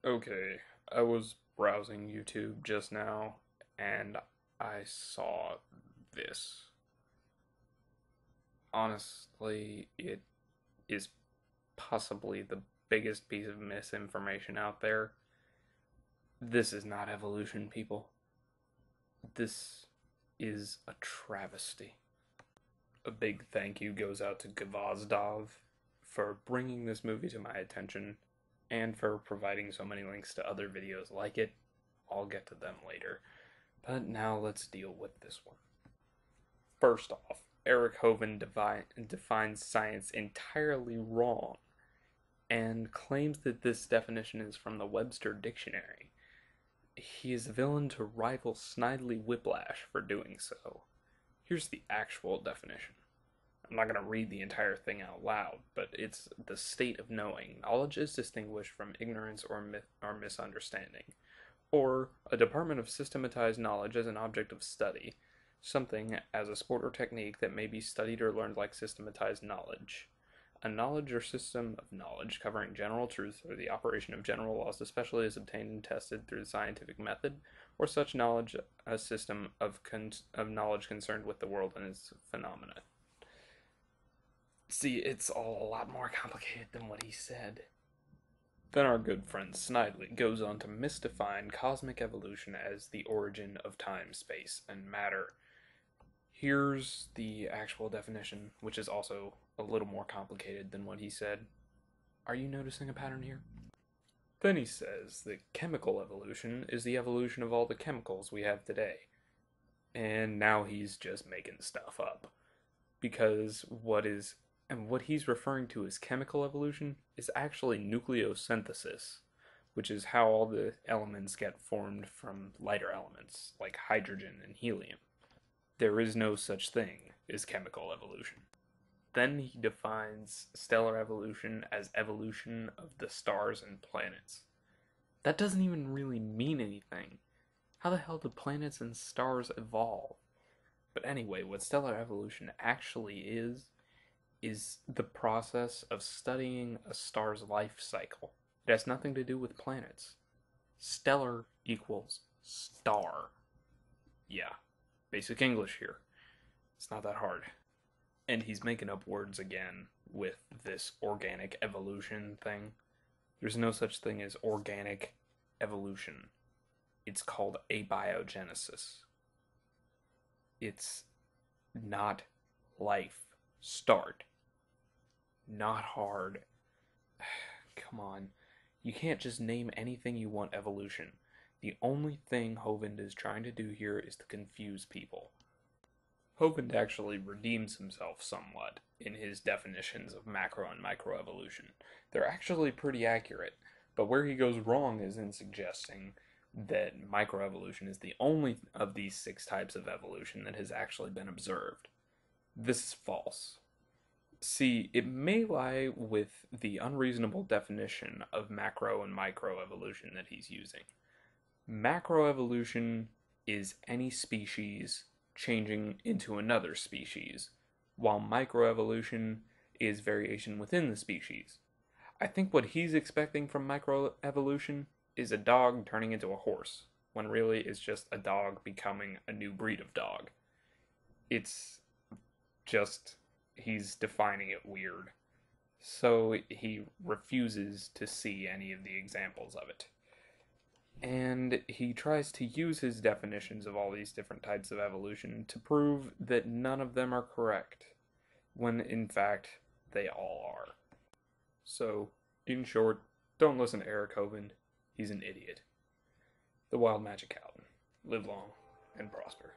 Okay, I was browsing YouTube just now and I saw this. Honestly, it is possibly the biggest piece of misinformation out there. This is not evolution, people. This is a travesty. A big thank you goes out to Gavazdov for bringing this movie to my attention and for providing so many links to other videos like it. I'll get to them later. But now let's deal with this one. First off, Eric Hovind defines science entirely wrong and claims that this definition is from the Webster Dictionary. He is a villain to rival Snidely Whiplash for doing so. Here's the actual definition. I'm not going to read the entire thing out loud, but it's the state of knowing. Knowledge is distinguished from ignorance or misunderstanding, or a department of systematized knowledge as an object of study, something as a sport or technique that may be studied or learned like systematized knowledge. A knowledge or system of knowledge covering general truths or the operation of general laws, especially as obtained and tested through the scientific method, or such knowledge a system of knowledge concerned with the world and its phenomena. See, it's all a lot more complicated than what he said. Then our good friend Snidely goes on to mystify cosmic evolution as the origin of time, space, and matter. Here's the actual definition, which is also a little more complicated than what he said. Are you noticing a pattern here? Then he says that chemical evolution is the evolution of all the chemicals we have today. And now he's just making stuff up. Because what he's referring to as chemical evolution is actually nucleosynthesis, which is how all the elements get formed from lighter elements, like hydrogen and helium. There is no such thing as chemical evolution. Then he defines stellar evolution as evolution of the stars and planets. That doesn't even really mean anything. How the hell do planets and stars evolve? But anyway, what stellar evolution actually is the process of studying a star's life cycle. It has nothing to do with planets. Stellar equals star. Yeah, basic English here. It's not that hard. And he's making up words again with this organic evolution thing. There's no such thing as organic evolution. It's called abiogenesis. It's not life. Start. Not hard. Come on. You can't just name anything you want evolution. The only thing Hovind is trying to do here is to confuse people. Hovind actually redeems himself somewhat in his definitions of macro and microevolution. They're actually pretty accurate, but where he goes wrong is in suggesting that microevolution is the only of these 6 types of evolution that has actually been observed. This is false. See, it may lie with the unreasonable definition of macro and microevolution that he's using. Macroevolution is any species changing into another species, while microevolution is variation within the species. I think what he's expecting from microevolution is a dog turning into a horse, when really it's just a dog becoming a new breed of dog. It's just, he's defining it weird. So he refuses to see any of the examples of it. And he tries to use his definitions of all these different types of evolution to prove that none of them are correct, when in fact they all are. So, in short, don't listen to Eric Hovind. He's an idiot. The Wild Magic Out. Live long and prosper.